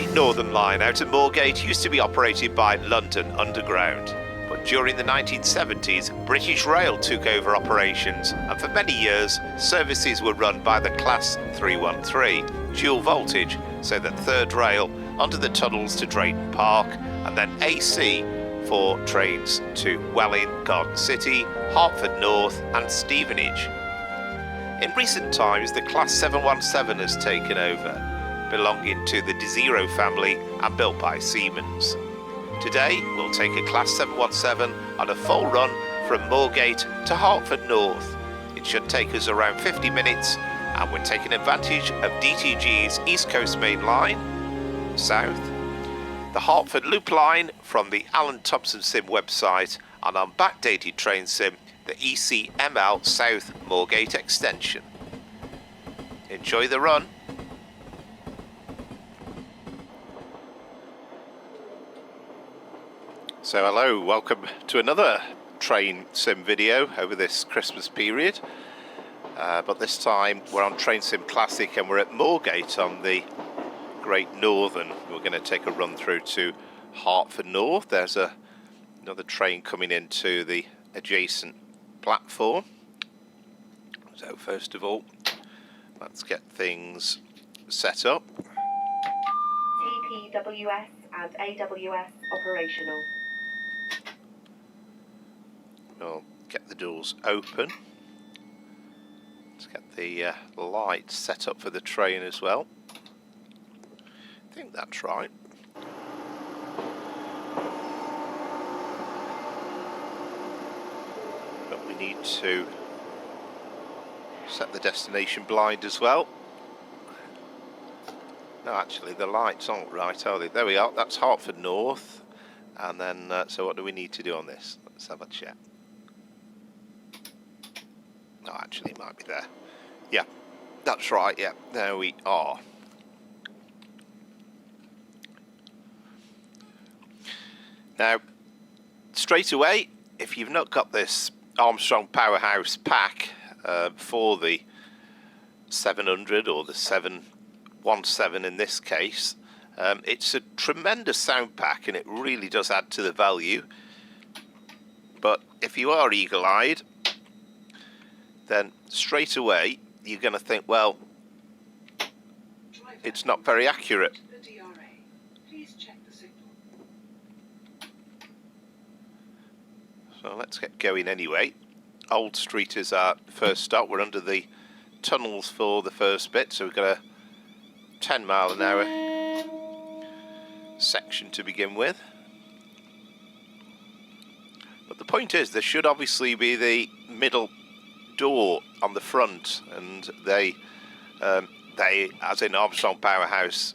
Great Northern Line out at Moorgate used to be operated by London Underground, but during the 1970s British Rail took over operations, and for many years services were run by the Class 313 dual voltage, so that third rail under the tunnels to Drayton Park, and then AC for trains to Welling, Garden City, Hertford North and Stevenage. In recent times the Class 717 has taken over, belonging to the Desiro family and built by Siemens. Today we'll take a Class 717 on a full run from Moorgate to Hertford North. It should take us around 50 minutes, and we're taking advantage of DTG's East Coast Mainline south, the Hertford Loop line from the Alan Thompson Sim website, and on backdated train sim the ECML South Moorgate extension. Enjoy the run. So hello, welcome to another train sim video over this Christmas period, but this time we're on Train Sim Classic and we're at Moorgate on the Great Northern. We're going to take a run through to Hertford North. There's another train coming into the adjacent platform. So first of all, let's get things set up. TPWS and AWS operational. We'll get the doors open. Let's get the lights set up for the train as well. I think that's right. But we need to set the destination blind as well. No, actually the lights aren't right, are they? There we are, that's Hertford North. And then, so what do we need to do on this? Let's have a check. No, actually it might be there. Yeah, that's right, yeah, there we are. Now, straight away, if you've not got this Armstrong Powerhouse pack for the 700 or the 717 in this case, it's a tremendous sound pack and it really does add to the value. But if you are eagle-eyed, then straight away you're going to think, well, it's not very accurate. So let's get going anyway. Old Street is our first stop. We're under the tunnels for the first bit, so we've got a 10 mile an hour section to begin with. But the point is, there should obviously be the middle door on the front, and they as in Armstrong Powerhouse,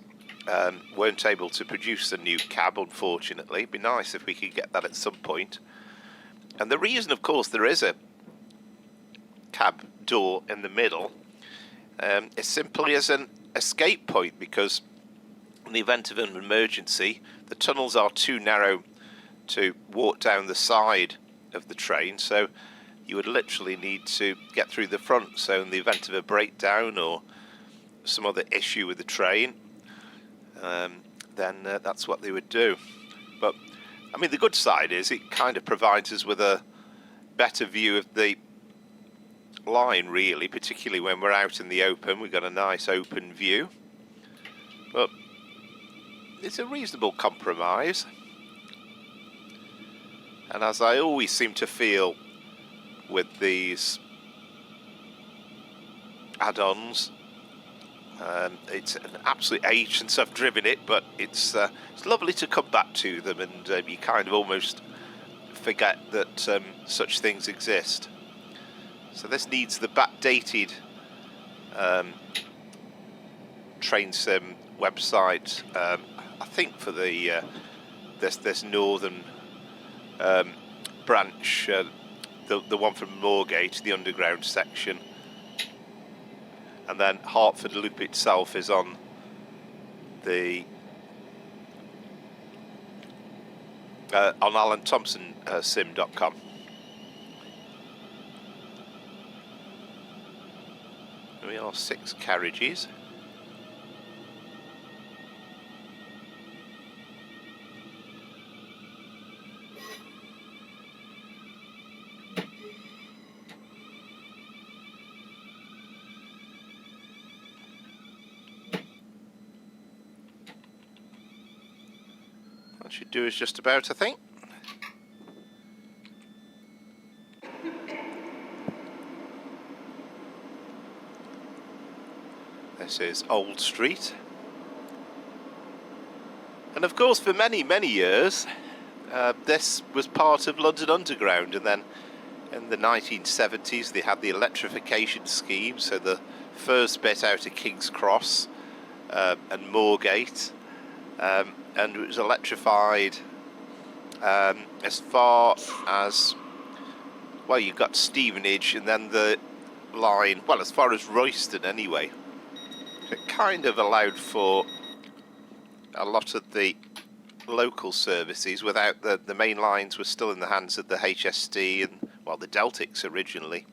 weren't able to produce a new cab, unfortunately. It'd be nice if we could get that at some point. And the reason, of course, there is a cab door in the middle is simply as an escape point, because in the event of an emergency, the tunnels are too narrow to walk down the side of the train, so you would literally need to get through the front. So in the event of a breakdown or some other issue with the train, then that's what they would do. But I mean, the good side is it kind of provides us with a better view of the line, really, particularly when we're out in the open. We've got a nice open view, but it's a reasonable compromise. And as I always seem to feel with these add-ons, it's an absolute age since I've driven it, but it's lovely to come back to them, and you kind of almost forget that such things exist. So this needs the backdated train sim website, I think, for the this northern branch, the one from Moorgate, the underground section. And then Hertford Loop itself is on the on AlanThompsonSim.com. There we are, 6 carriages. Should do us just about, I think. This is Old Street. And of course, for many, many years, this was part of London Underground, and then in the 1970s they had the electrification scheme, so the first bit out of King's Cross and Moorgate, and it was electrified as far as, well, you got Stevenage, and then the line, well, as far as Royston anyway. It kind of allowed for a lot of the local services without the main lines were still in the hands of the HSD and, well, the Deltics originally.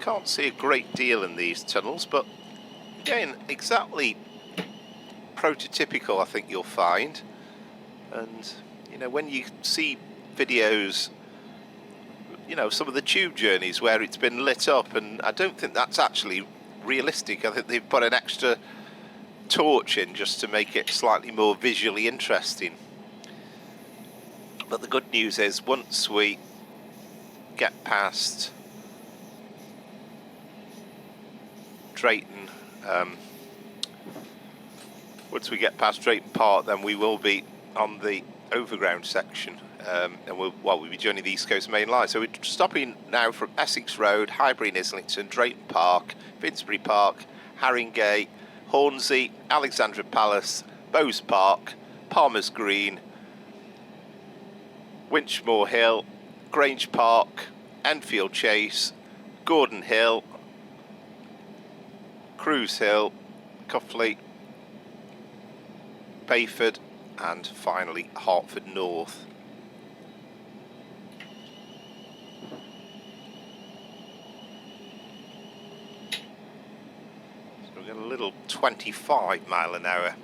Can't see a great deal in these tunnels, but again, exactly prototypical, I think you'll find. And you know, when you see videos, you know, some of the tube journeys where it's been lit up, and I don't think that's actually realistic. I think they've put an extra torch in just to make it slightly more visually interesting. But the good news is, once we get past Drayton, once we get past Drayton Park, then we will be on the overground section, and we'll be joining the East Coast Main Line. So we're stopping now from Essex Road, Highbury and Islington, Drayton Park, Finsbury Park, Haringey, Hornsey, Alexandra Palace, Bowes Park, Palmer's Green, Winchmore Hill, Grange Park, Enfield Chase, Gordon Hill, Cruise Hill, Cuffley, Bayford, and finally Hertford North. So we've got a little 25 mile an hour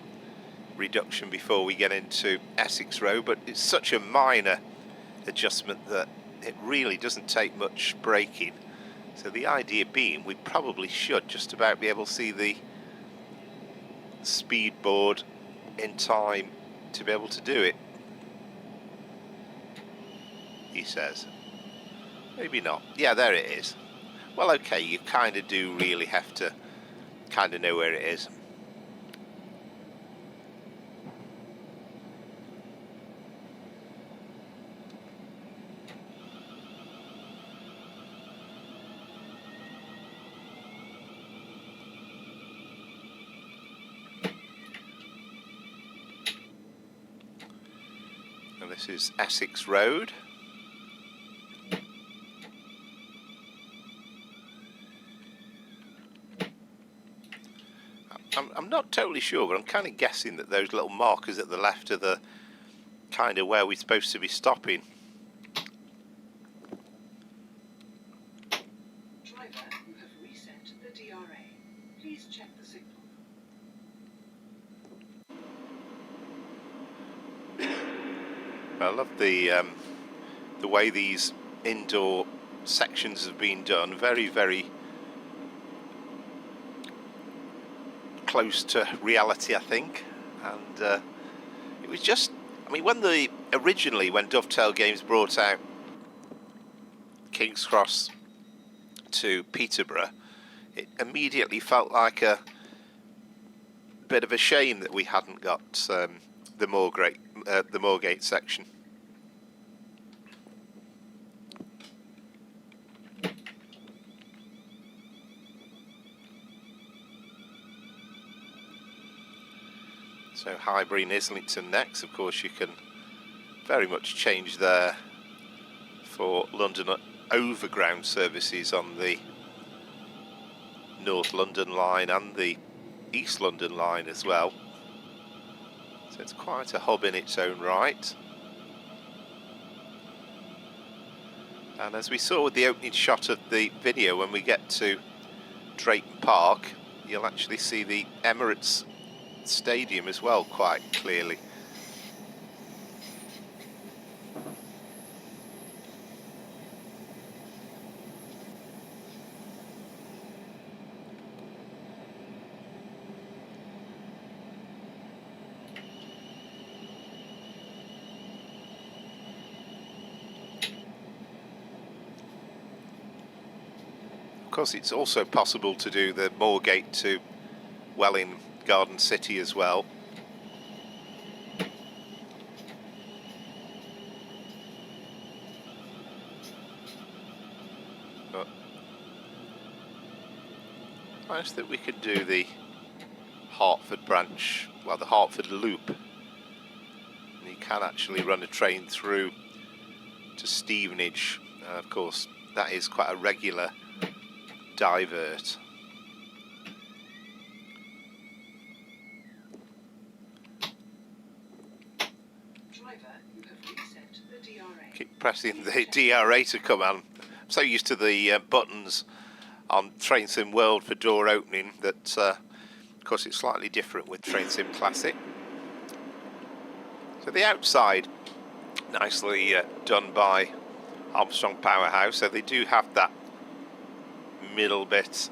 reduction before we get into Essex Road, but it's such a minor adjustment that it really doesn't take much braking. So the idea being, we probably should just about be able to see the speed board in time to be able to do it, he says. Maybe not. Yeah, there it is. Well, okay, you kind of do really have to kind of know where it is. This is Essex Road. I'm not totally sure, but I'm kind of guessing that those little markers at the left are the kind of where we're supposed to be stopping. Driver, you have reset the DRA. Please check the signal. I love the way these indoor sections have been done. Very, very close to reality, I think. And it was just, I mean, when Dovetail Games brought out King's Cross to Peterborough, it immediately felt like a bit of a shame that we hadn't got the Moorgate section. So Highbury and Islington next. Of course, you can very much change there for London Overground services on the North London line and the East London line as well. So it's quite a hub in its own right. And as we saw with the opening shot of the video, when we get to Drayton Park, you'll actually see the Ermirates Stadium as well quite clearly. Of course, it's also possible to do the Moorgate to Welling Garden City as well. But nice that we could do the Hertford branch, well, the Hertford Loop. And you can actually run a train through to Stevenage. Of course, that is quite a regular divert. Driver, you have reset the DRA. Keep pressing the DRA to come on. I'm so used to the buttons on Train Sim World for door opening that, of course, it's slightly different with Train Sim Classic. So the outside, nicely done by Armstrong Powerhouse. So they do have that middle bit,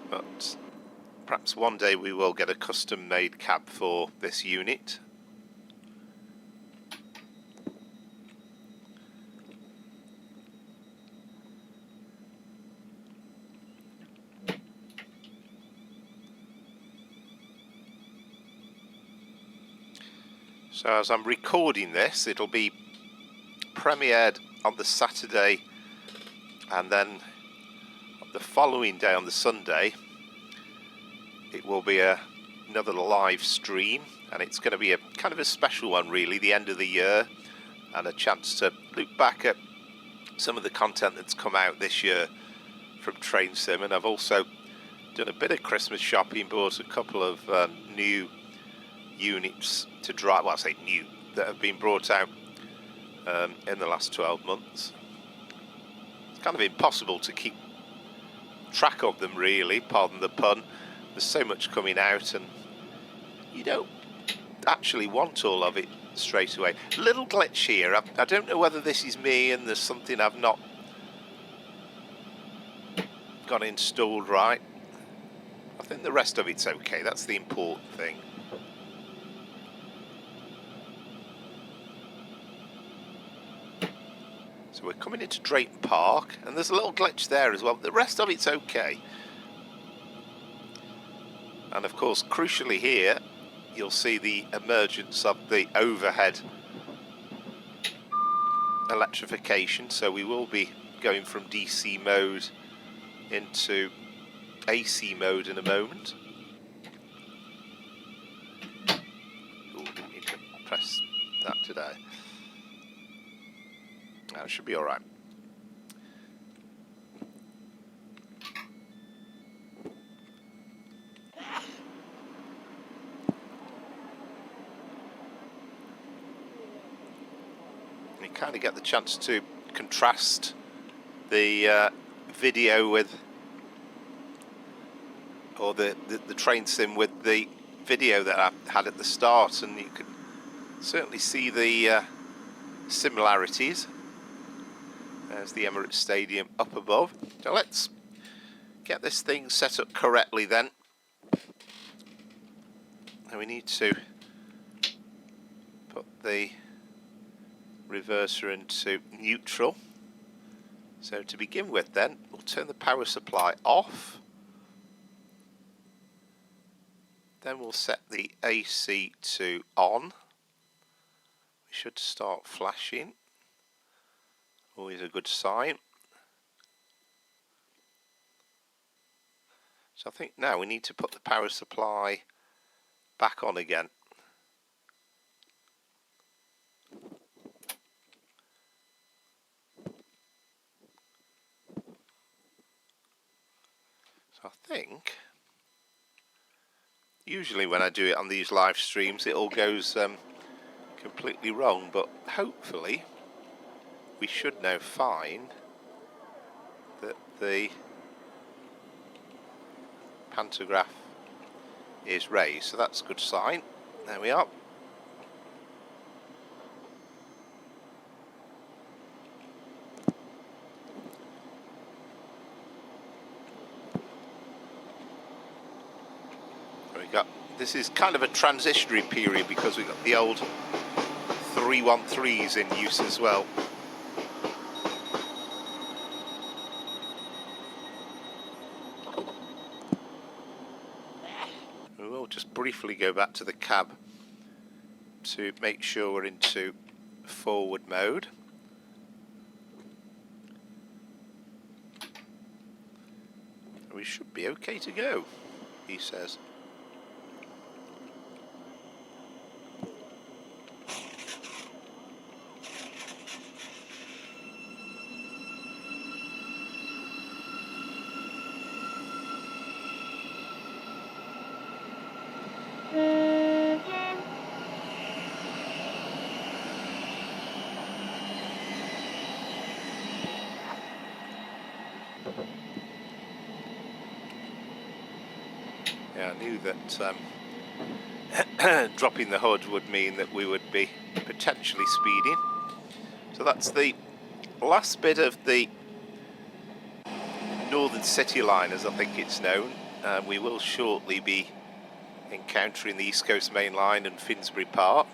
but perhaps one day we will get a custom made cab for this unit. So as I'm recording this, it'll be premiered on the Saturday, and then the following day on the Sunday it will be another live stream, and it's going to be a kind of a special one really, the end of the year, and a chance to look back at some of the content that's come out this year from Train Sim. And I've also done a bit of Christmas shopping, bought a couple of new units to drive, well I say new, that have been brought out in the last 12 months. It's kind of impossible to keep track of them really, pardon the pun. There's so much coming out and you don't actually want all of it straight away. Little glitch here, I don't know whether this is me and there's something I've not got installed right. I think the rest of it's okay, that's the important thing. So we're coming into Drayton Park, and there's a little glitch there as well, but the rest of it's okay. And of course, crucially here, you'll see the emergence of the overhead electrification, so we will be going from DC mode into AC mode in a moment. Ooh, didn't need to press that today. That should be all right. You kind of get the chance to contrast the video with, or the train sim with the video that I had at the start, and you can certainly see the similarities. There's the Emirates Stadium up above. So let's get this thing set up correctly then. And we need to put the reverser into neutral. So to begin with then, we'll turn the power supply off. Then we'll set the AC to on. We should start flashing. Always a good sign. So I think now we need to put the power supply back on again. So I think usually when I do it on these live streams it all goes completely wrong, but hopefully we should now find that the pantograph is raised, so that's a good sign. There we are. This is kind of a transitionary period because we've got the old 313s in use as well. We will just briefly go back to the cab to make sure we're into forward mode. We should be okay to go, he says. Yeah, I knew that dropping the hood would mean that we would be potentially speeding. So that's the last bit of the Northern City Line, as I think it's known. We will shortly be encountering the East Coast Main Line and Finsbury Park.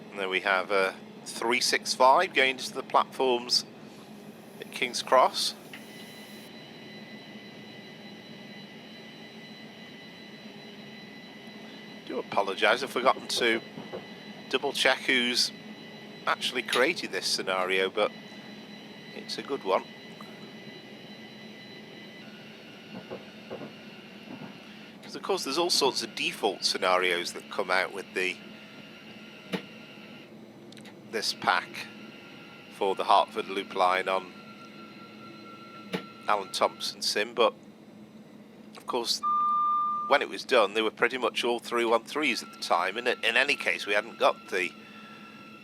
And then we have a 365 going to the platforms at King's Cross. I do apologise, I've forgotten to double check who's actually created this scenario, but it's a good one. Because of course there's all sorts of default scenarios that come out with this pack for the Hertford Loop line on Alan Thompson's sim, but of course when it was done they were pretty much all 313s at the time, and in any case we hadn't got the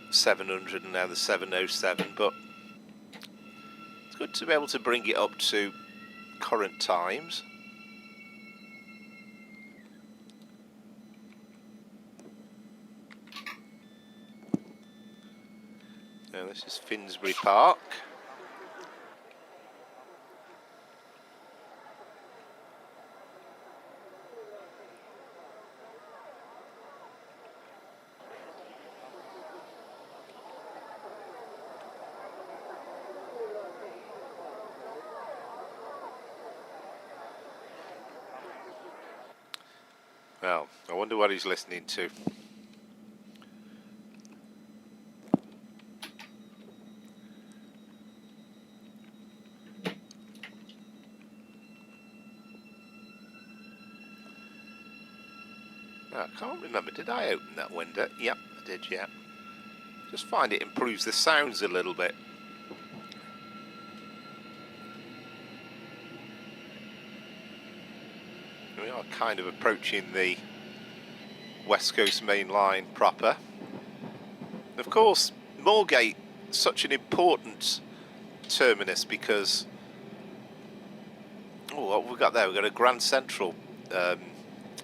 700 and now the 707, but it's good to be able to bring it up to current times. Now this is Finsbury Park. Well, I wonder what he's listening to. I can't remember, did I open that window? Yep, I did, yeah. Just find it improves the sounds a little bit. We are kind of approaching the West Coast Main Line proper. Of course, Moorgate is such an important terminus because... Oh, what have we got there? We've got a Grand Central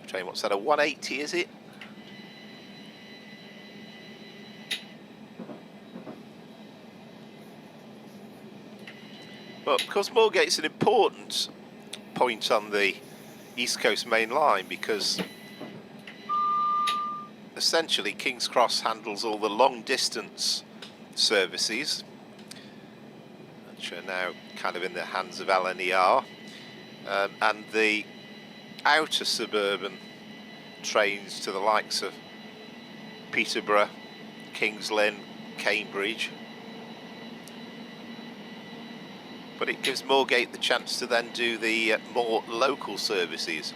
train. What's that, a 180 is it? But of course Moorgate's an important point on the East Coast Main Line because essentially King's Cross handles all the long distance services, which are now kind of in the hands of LNER, and the outer suburban trains to the likes of Peterborough, Kings Lynn, Cambridge. But it gives Moorgate the chance to then do the more local services.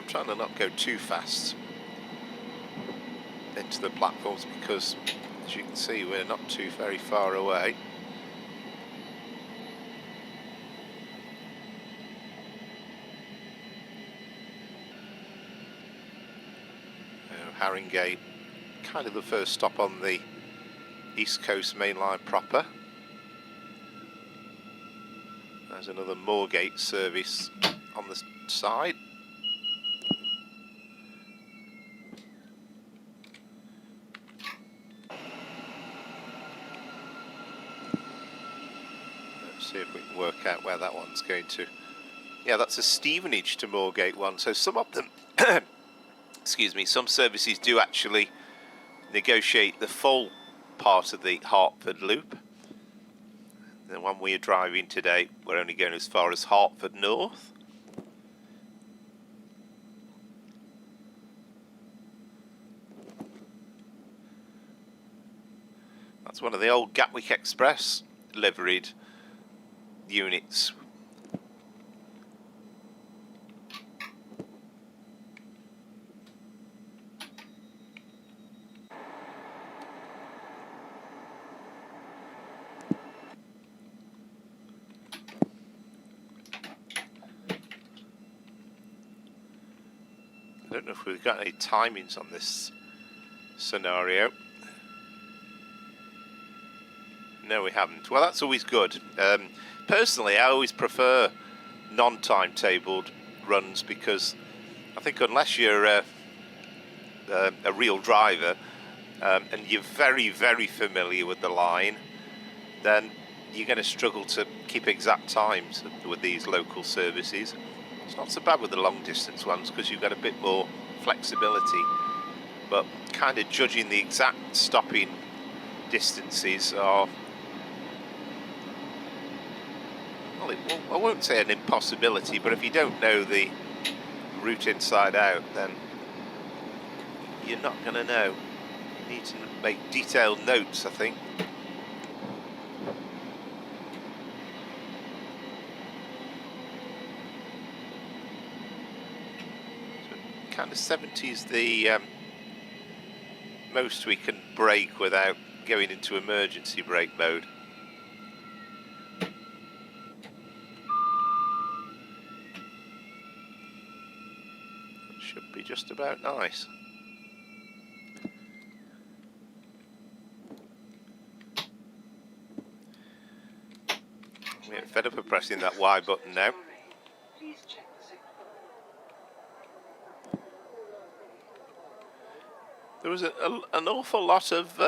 trying to not go too fast into the platforms because, as you can see, we're not too very far away. Haringey, kind of the first stop on the East Coast Main Line proper. There's another Moorgate service on the side. Let's see if we can work out where that one's going to. Yeah, that's a Stevenage to Moorgate one. So some of them, excuse me, some services do actually negotiate the full part of the Hertford Loop. The one we're driving today, we're only going as far as Hertford North. That's one of the old Gatwick Express liveried units. I don't know if we've got any timings on this scenario. No, we haven't. Well, that's always good. Personally, I always prefer non-timetabled runs because I think unless you're a real driver and you're very, very familiar with the line, then you're going to struggle to keep exact times with these local services. It's not so bad with the long distance ones because you've got a bit more flexibility, but kind of judging the exact stopping distances are, well, I won't say an impossibility, but if you don't know the route inside out, then you're not going to know. You need to make detailed notes, I think. Kind of 70 is the most we can brake without going into emergency brake mode. That should be just about nice. I'm getting fed up of pressing that Y button now. Please check the signal. There was an awful lot of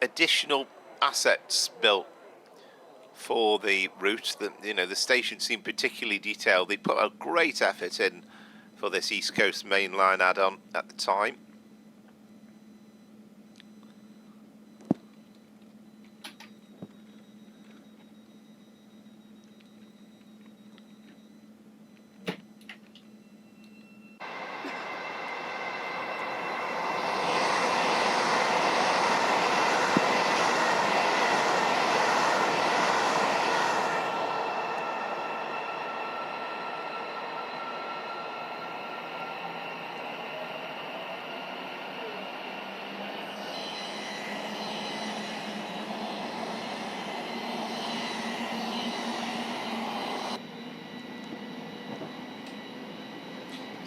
additional assets built for the route. The station seemed particularly detailed. They put a great effort in for this East Coast Main Line add-on at the time.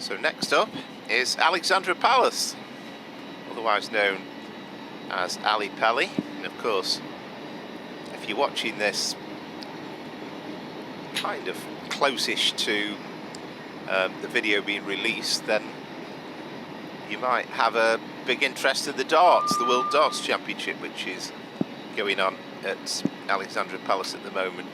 So next up is Alexandra Palace, otherwise known as Ali Pali. And of course, if you're watching this kind of close-ish to the video being released, then you might have a big interest in the darts, the World Darts Championship, which is going on at Alexandra Palace at the moment.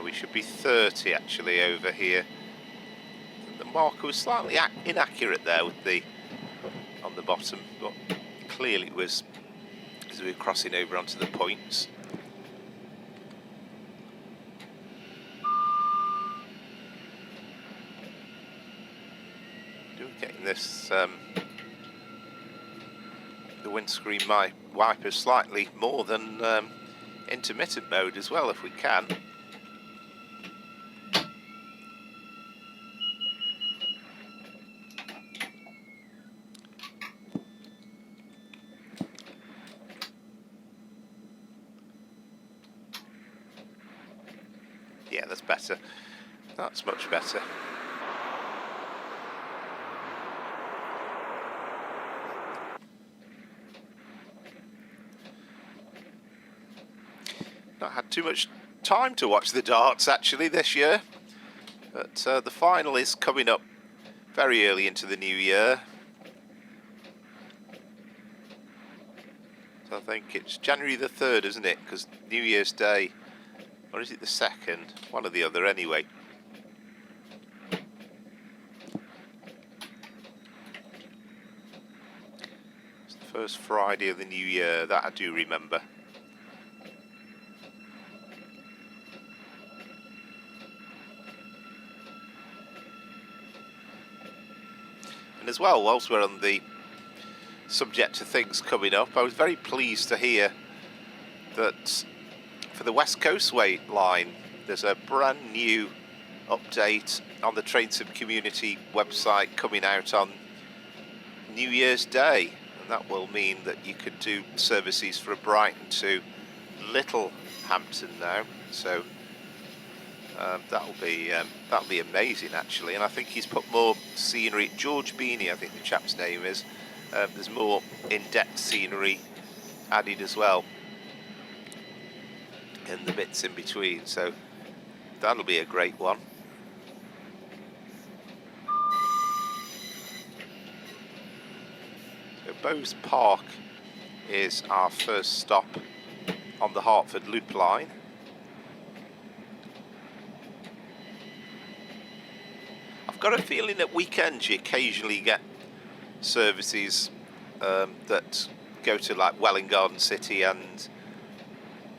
We should be 30 actually over here. The marker was slightly inaccurate there with the on the bottom, but clearly it was as we're crossing over onto the points. We're getting this the windscreen wiper slightly more than intermittent mode as well, if we can. Yeah, that's better. That's much better. Not had too much time to watch the darts actually this year, but the final is coming up very early into the new year. So I think it's January the 3rd, isn't it? Because New Year's Day, or is it the 2nd? One or the other anyway. It's the first Friday of the new year, that I do remember. And as well, whilst we're on the subject of things coming up, I was very pleased to hear that for the West Coastway line, there's a brand new update on the Drayton community website coming out on New Year's Day, and that will mean that you could do services from Brighton to Littlehampton now. So that'll be amazing actually, and I think he's put more scenery. George Beanie, I think the chap's name is. There's more in-depth scenery added as well, and the bits in between, so that'll be a great one. So Bowes Park is our first stop on the Hertford Loop line. I've got a feeling that weekends you occasionally get services that go to like Welwyn Garden City and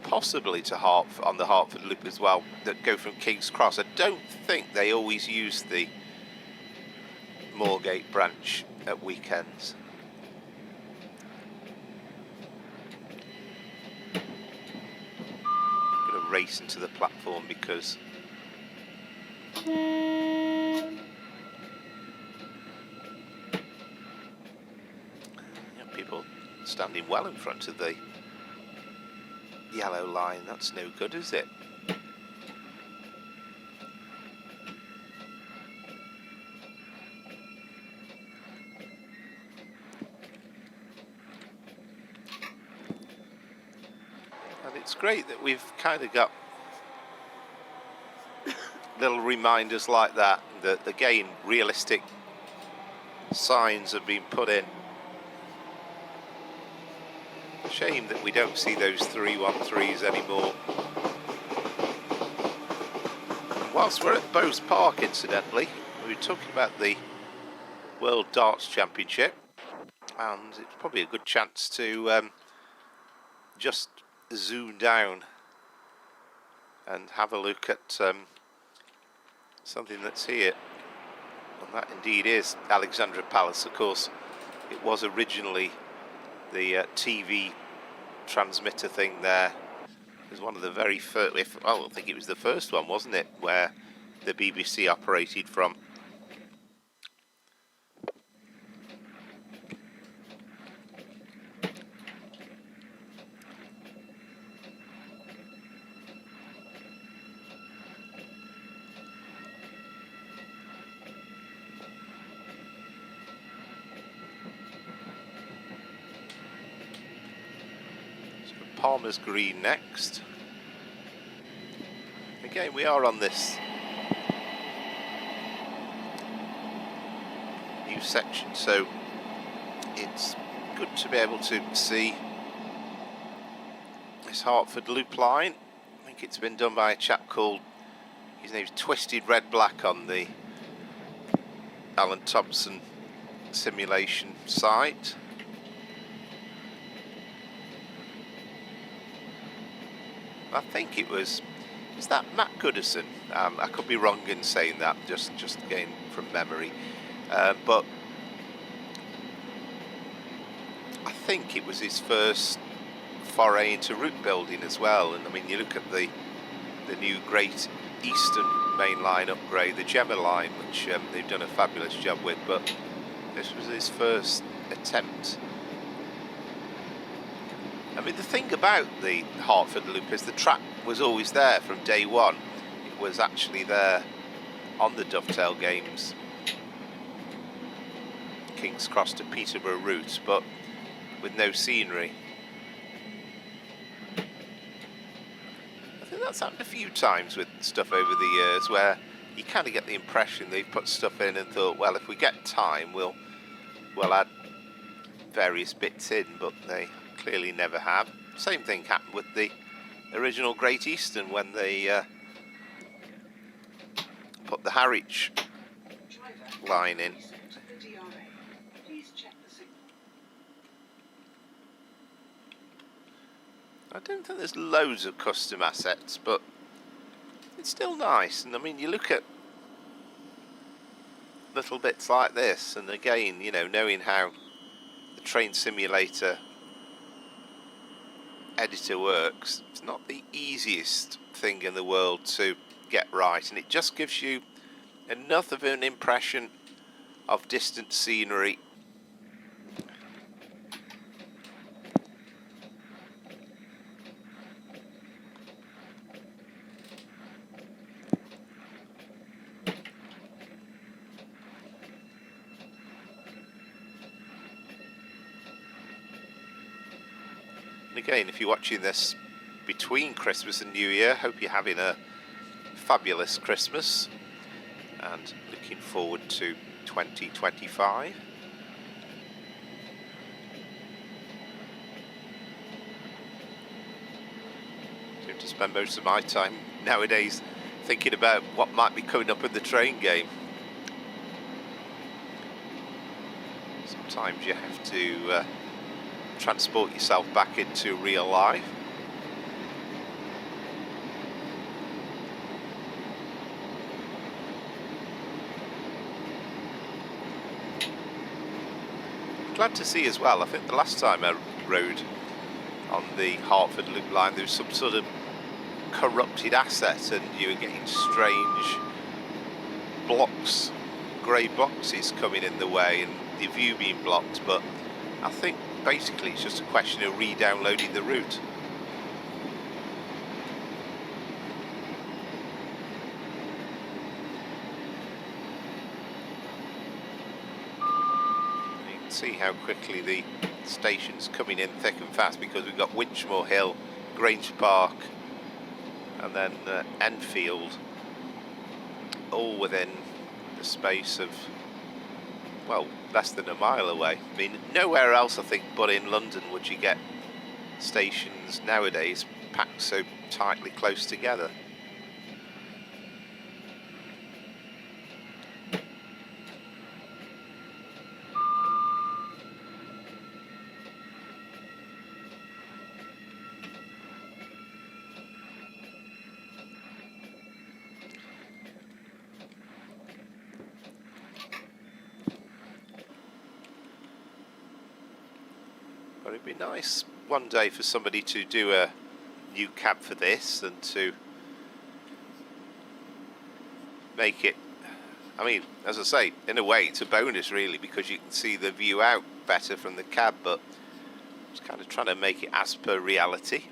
possibly to on the Hertford Loop as well, that go from King's Cross. I don't think they always use the Moorgate branch at weekends. I'm going to race into the platform because people standing well in front of the yellow line. That's no good, is it? And it's great that we've kind of got little reminders like that, that again realistic signs have been put in. Shame that we don't see those 313s anymore. And whilst we're at Bowes Park, incidentally, we were talking about the World Darts Championship, and it's probably a good chance to just zoom down and have a look at something that's here. And that indeed is Alexandra Palace. Of course, it was originally the TV transmitter thing there. It was one of the very first, I think it was the first one, wasn't it, where the BBC operated from. Palmer's Green next. Again, we are on this new section, so it's good to be able to see this Hertford Loop line. I think it's been done by a chap called, his name's Twisted Red Black on the Alan Thompson simulation site. I think it was. Is that Matt Goodison? I could be wrong in saying that. Just again from memory, but I think it was his first foray into route building as well. And I mean, you look at the new Great Eastern Mainline upgrade, the Gemma line, which they've done a fabulous job with, but this was his first attempt. I mean, the thing about the Hertford Loop is the track was always there from day one. It was actually there on the Dovetail Games King's Cross to Peterborough route, but with no scenery. I think that's happened a few times with stuff over the years, where you kind of get the impression they've put stuff in and thought, well, if we get time, we'll add various bits in, but they clearly never have. Same thing happened with the original Great Eastern when they put the Harwich line in. I don't think there's loads of custom assets, but it's still nice. And I mean, you look at little bits like this, and again, you know, knowing how the train simulator editor works, it's not the easiest thing in the world to get right, and it just gives you enough of an impression of distant scenery. Again, if you're watching this between Christmas and New Year, hope you're having a fabulous Christmas and looking forward to 2025. I seem to spend most of my time nowadays thinking about what might be coming up in the train game. Sometimes you have to transport yourself back into real life. Glad to see as well, I think the last time I rode on the Hertford Loop line there was some sort of corrupted asset and you were getting strange blocks, grey boxes coming in the way and the view being blocked, but I think basically it's just a question of re-downloading the route. You can see how quickly the station's coming in thick and fast because we've got Winchmore Hill, Grange Park and then Enfield all within the space of, well, less than a mile away. I mean, nowhere else I think but in London would you get stations nowadays packed so tightly close together. But it'd be nice one day for somebody to do a new cab for this and to make it, I mean, as I say, in a way it's a bonus really because you can see the view out better from the cab, but it's kind of trying to make it as per reality.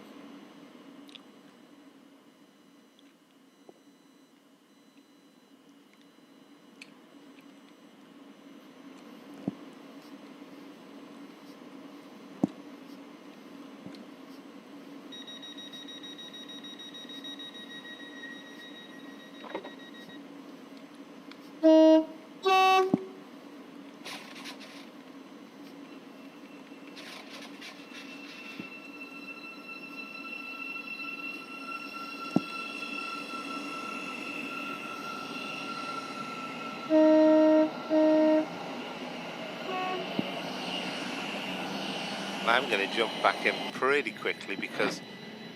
I'm going to jump back in pretty quickly because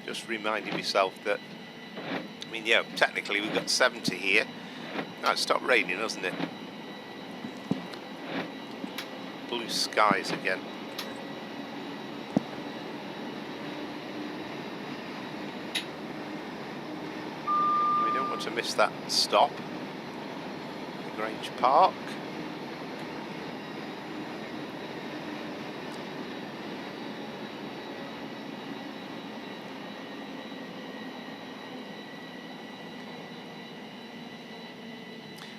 Just reminding myself that, I mean, yeah, technically we've got 70 here. Now it's stopped raining, hasn't it? Blue skies again. We don't want to miss that stop. Grange Park.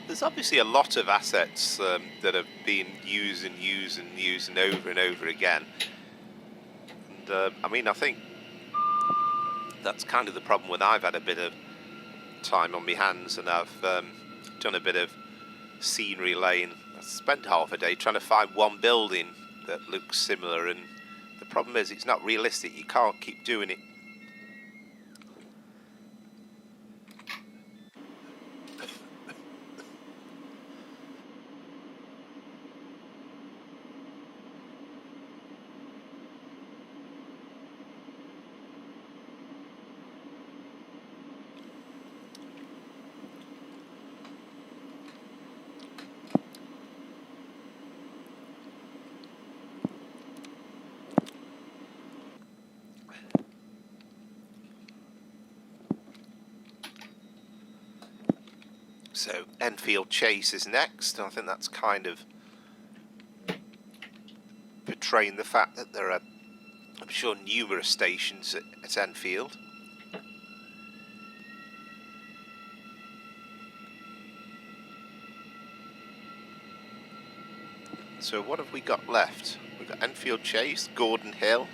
There's obviously a lot of assets that have been used and over again. And I mean, I think that's kind of the problem when I've had a bit of time on my hands and I've done a bit of scenery laying. I spent half a day trying to find one building that looks similar, and the problem is it's not realistic. You can't keep doing it. So Enfield Chase is next, and I think that's kind of portraying the fact that there are, I'm sure, numerous stations at Enfield. So what have we got left? We've got Enfield Chase, Gordon Hill,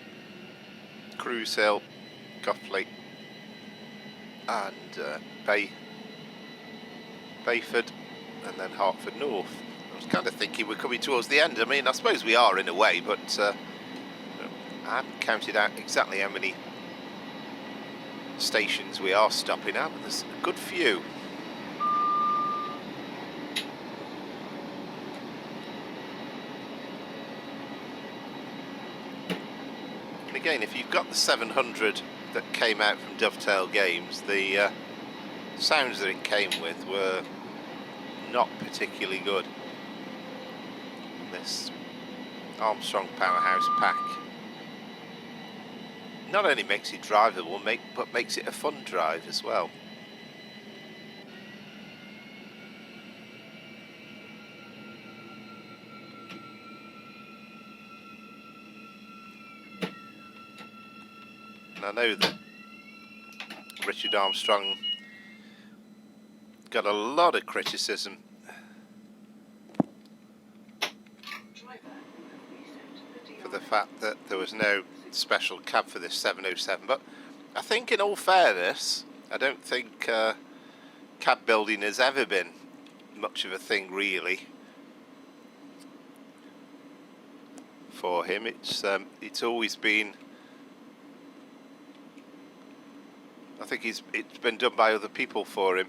Cruise Hill, Cuffley, and Bayford, and then Hertford North. I was kind of thinking we're coming towards the end. I mean, I suppose we are in a way, but I haven't counted out exactly how many stations we are stopping at, but there's a good few. And again, if you've got the 700 that came out from Dovetail Games, the sounds that it came with were not particularly good. This Armstrong Powerhouse pack not only makes it drivable, but makes it a fun drive as well. And I know that Richard Armstrong got a lot of criticism for the fact that there was no special cab for this 707, but I think in all fairness, I don't think cab building has ever been much of a thing really for him. It's always been, I think it's been done by other people for him.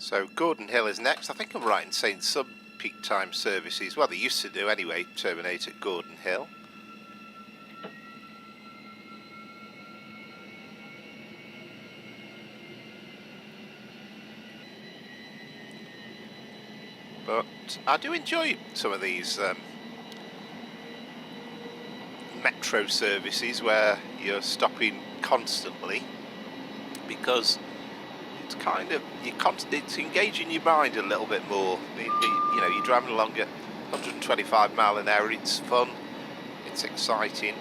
So Gordon Hill is next. I think I'm right in saying some peak time services, well, they used to do anyway, terminate at Gordon Hill. But I do enjoy some of these metro services where you're stopping constantly, because it's kind of, it's engaging your mind a little bit more. You know, you're driving along at 125 mile an hour, it's fun, it's exciting,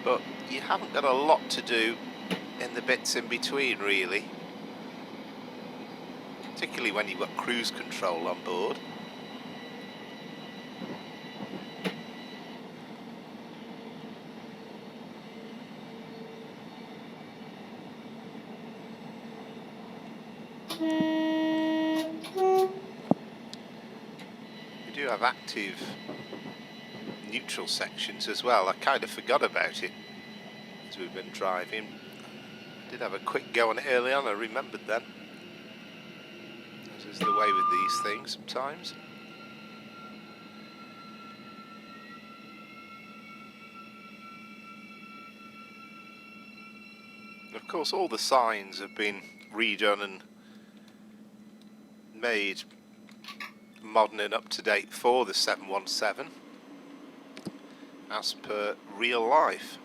but you haven't got a lot to do in the bits in between really, particularly when you've got cruise control on board. do have active neutral sections as well. I kind of forgot about it as we've been driving. I did have a quick go on it early on, I remembered then. As is the way with these things sometimes. Of course, all the signs have been redone and made modern and up to date for the 717 as per real life.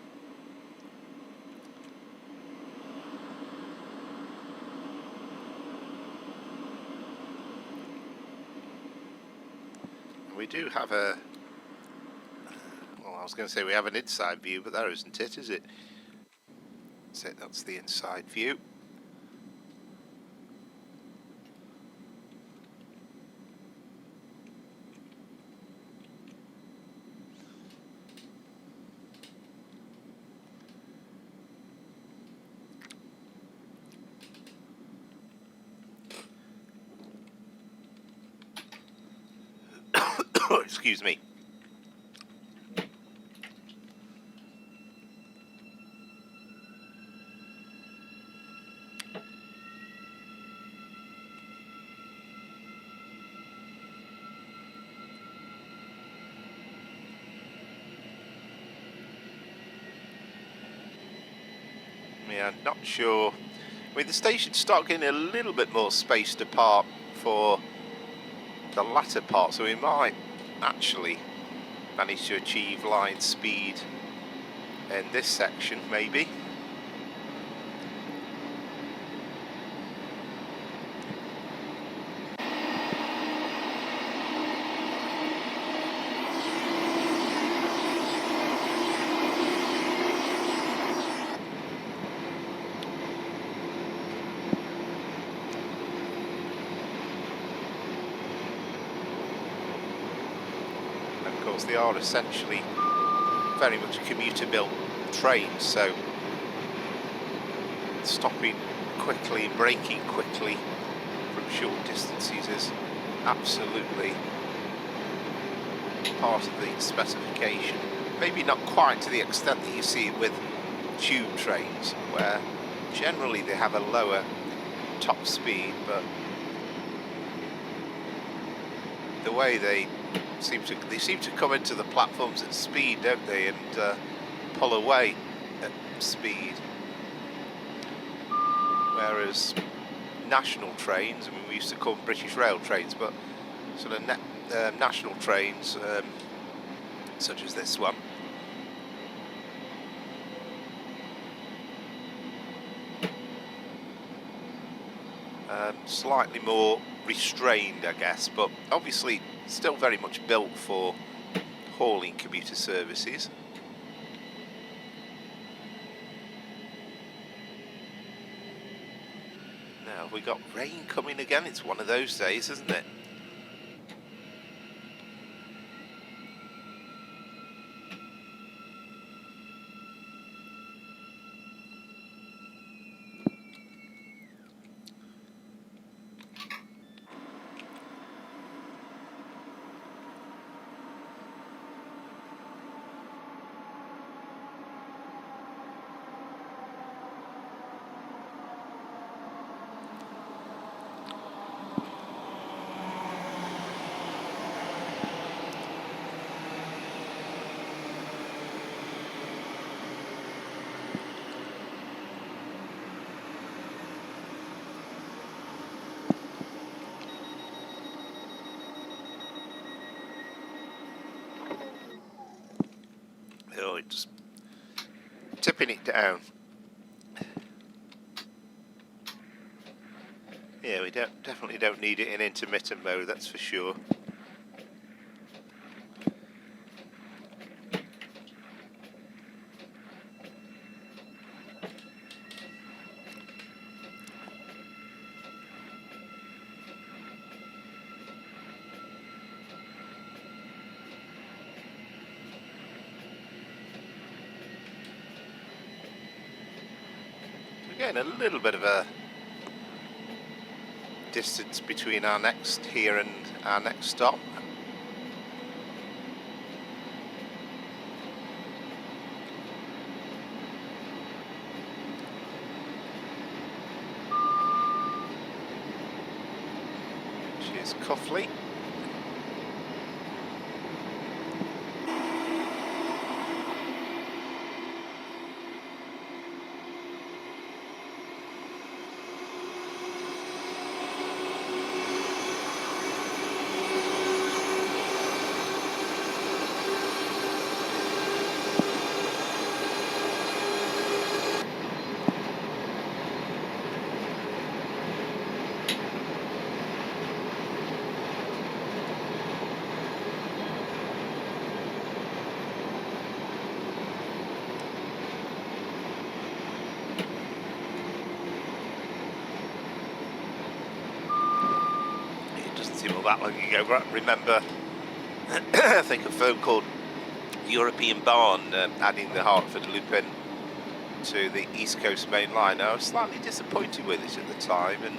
We do have a, well, I was going to say we have an inside view, but that isn't it, is it? So that's the inside view. Excuse me. Yeah, not sure. I mean, the stations start getting a little bit more spaced apart for the latter part, so we might actually manage to achieve line speed in this section, maybe. Of course, they are essentially very much commuter-built trains, so stopping quickly and braking quickly from short distances is absolutely part of the specification. Maybe not quite to the extent that you see it with tube trains, where generally they have a lower top speed, but the way they seem to come into the platforms at speed, don't they, and pull away at speed. Whereas national trains, I mean, we used to call them British Rail trains, but sort of national trains, such as this one, slightly more restrained, I guess, but obviously still very much built for hauling commuter services. Now, we got rain coming again. It's one of those days, isn't it? Oh, it's tipping it down. Yeah, we definitely don't need it in intermittent mode, that's for sure. Again, a little bit of a distance between our next here and our next stop. Cuffley. Seem all that long ago. Remember, I think a firm called European Barn adding the Hertford Loop in to the East Coast Main Line. I was slightly disappointed with it at the time and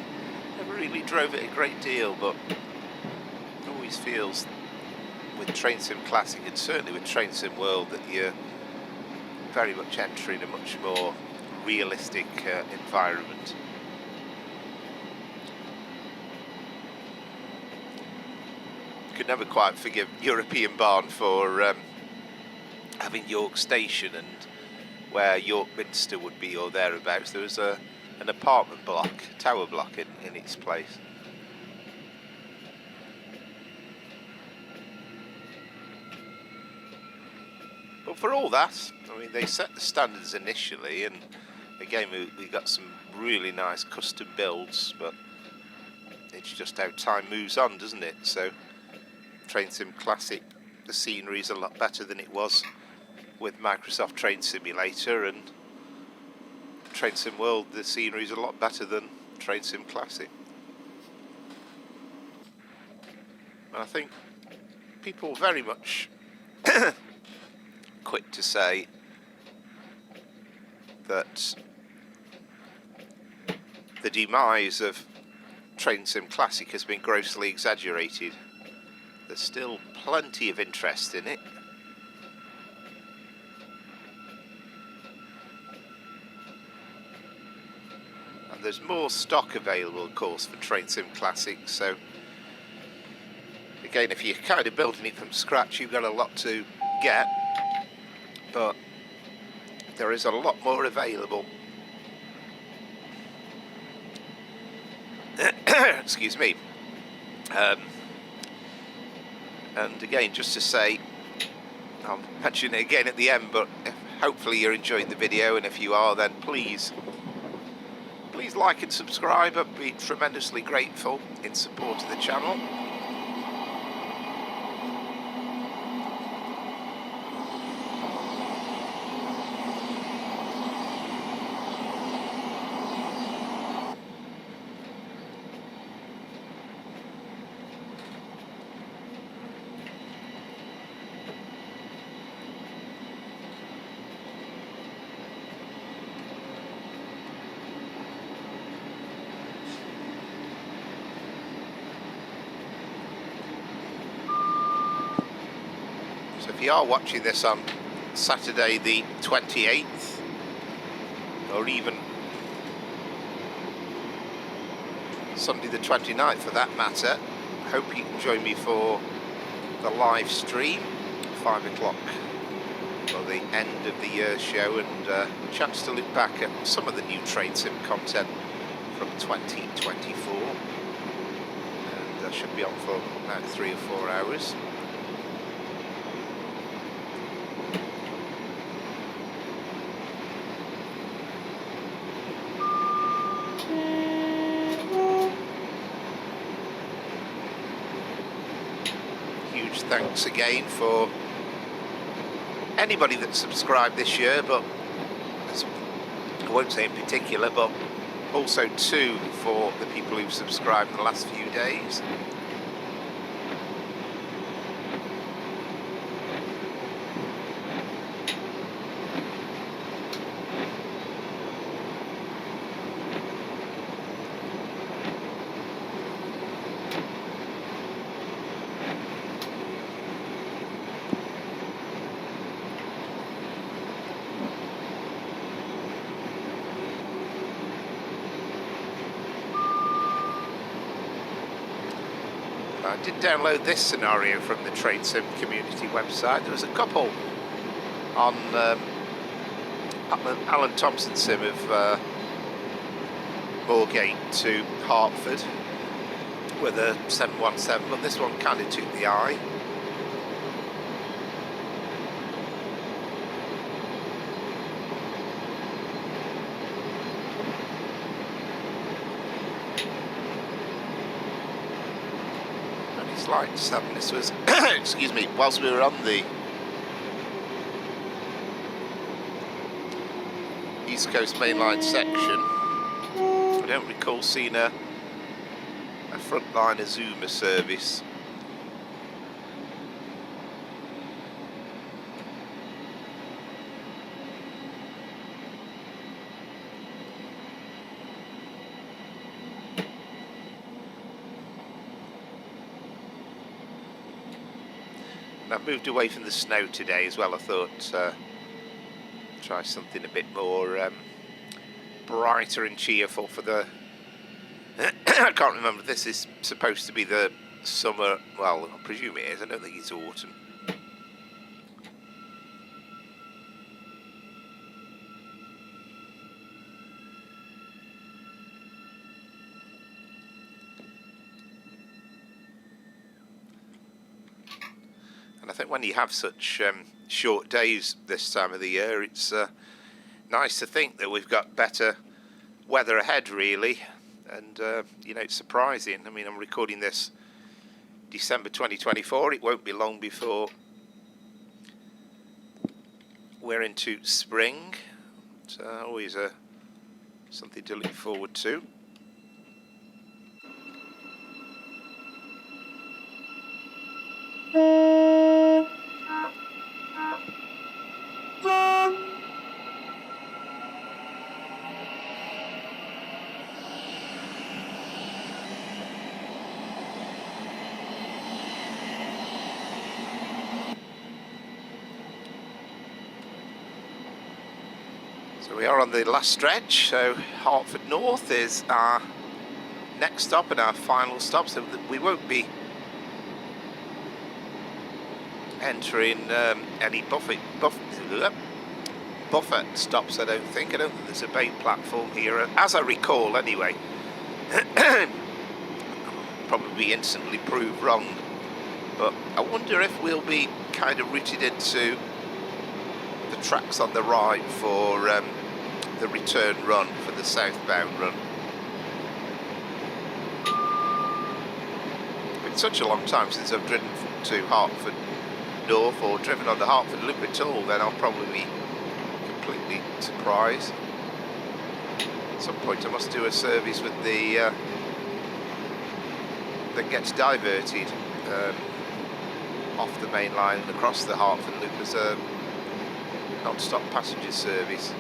never really drove it a great deal, but it always feels with Train Sim Classic and certainly with Train Sim World that you're very much entering a much more realistic environment. Could never quite forgive European Barn for having York Station and where York Minster would be or thereabouts. There was an apartment block, tower block in its place. But for all that, I mean, they set the standards initially, and again we got some really nice custom builds, but it's just how time moves on, doesn't it? So Train Sim Classic, the scenery is a lot better than it was with Microsoft Train Simulator, and Train Sim World, the scenery is a lot better than Train Sim Classic. And I think people very much quick to say that the demise of Train Sim Classic has been grossly exaggerated. There's still plenty of interest in it. And there's more stock available, of course, for Train Sim Classic, so again, if you're kind of building it from scratch, you've got a lot to get, but there is a lot more available. Excuse me. And again, just to say, I'll mention it again at the end, but hopefully you're enjoying the video, and if you are, then please like and subscribe. I'd be tremendously grateful in support of the channel. So if you are watching this on Saturday the 28th, or even Sunday the 29th for that matter, hope you can join me for the live stream, 5 o'clock, for the end of the year show, and a chance to look back at some of the new Train Sim content from 2024. And I should be on for about 3 or 4 hours. Thanks again for anybody that subscribed this year, but I won't say in particular, but also too for the people who've subscribed in the last few days. I did download this scenario from the Train Sim community website. There was a couple on Alan Thompson sim of Moorgate to Hertford with a 717, but this one kind of took the eye. Like 7. This was excuse me, whilst we were on the East Coast Mainline section. I don't recall seeing a frontliner Zoomer service. I've moved away from the snow today as well. I thought try something a bit more brighter and cheerful for the I can't remember if this is supposed to be the summer. Well, I presume it is. I don't think it's autumn. And I think when you have such short days this time of the year, it's nice to think that we've got better weather ahead, really. And, you know, it's surprising. I mean, I'm recording this December 2024. It won't be long before we're into spring. It's always something to look forward to. So we are on the last stretch, so Hertford North is our next stop and our final stop, so we won't be entering any buffer stops, I don't think. I don't think there's a bay platform here, as I recall anyway. Probably instantly proved wrong, but I wonder if we'll be kind of routed into the tracks on the right for the return run, for the southbound run. It's been such a long time since I've driven to Hertford North or driven on the Hertford Loop at all, then I'll probably be completely surprised. At some point I must do a service with the that gets diverted off the main line and across the Hertford Loop as a non-stop passenger service.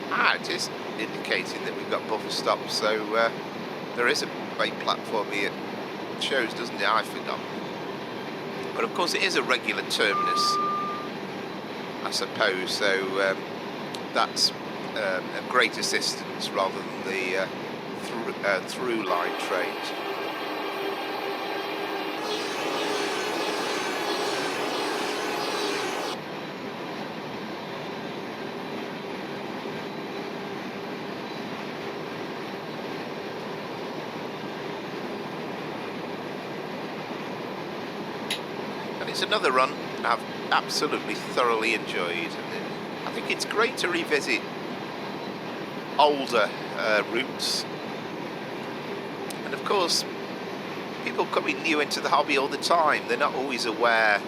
It is indicating that we've got buffer stops, so there is a bay platform here. It shows, doesn't it? I forgot. But of course it is a regular terminus, I suppose, so that's a great assistance rather than the through line trains. It's another run I've absolutely thoroughly enjoyed. I think it's great to revisit older routes, and of course people coming new into the hobby all the time, they're not always aware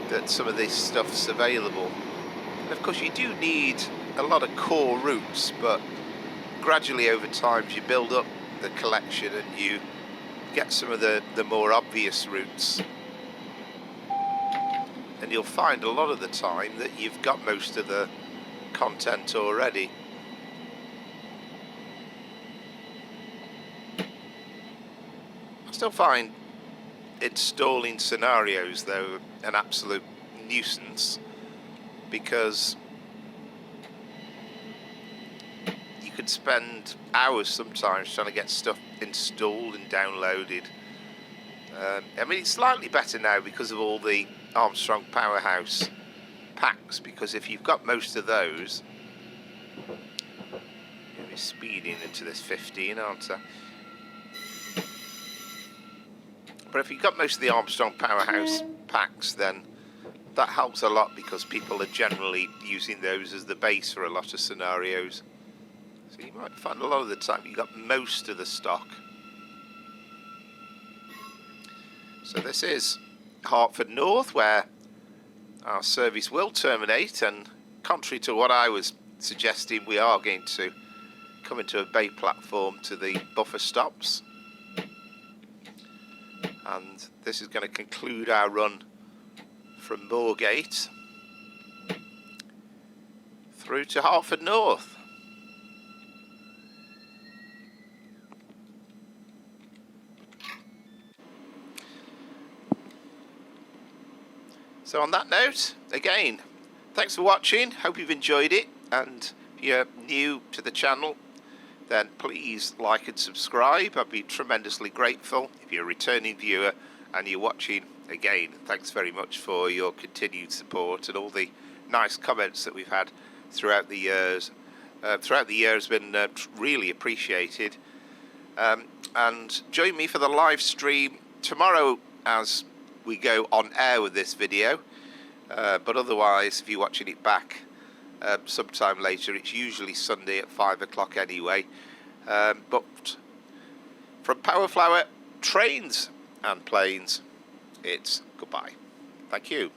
that some of this stuff's available. And of course you do need a lot of core routes, but gradually over time you build up the collection and you get some of the more obvious routes. And you'll find a lot of the time that you've got most of the content already. I still find installing scenarios, though, an absolute nuisance, because you could spend hours sometimes trying to get stuff installed and downloaded. I mean, it's slightly better now because of all the Armstrong Powerhouse packs, because if you've got most of those, we're speeding into this 15, aren't I? But if you've got most of the Armstrong Powerhouse packs, then that helps a lot, because people are generally using those as the base for a lot of scenarios. So you might find a lot of the time you've got most of the stock. So this is Hertford North, where our service will terminate, and contrary to what I was suggesting, we are going to come into a bay platform to the buffer stops. And this is going to conclude our run from Moorgate through to Hertford North. So on that note, again, thanks for watching. Hope you've enjoyed it, and if you're new to the channel, then please like and subscribe. I'd be tremendously grateful. If you're a returning viewer and you're watching, again, thanks very much for your continued support and all the nice comments that we've had throughout the years. Throughout the year has been really appreciated. And join me for the live stream tomorrow as we go on air with this video. But otherwise, if you're watching it back sometime later, it's usually Sunday at 5 o'clock anyway. But from Powerflower Trains and Planes, it's goodbye. Thank you.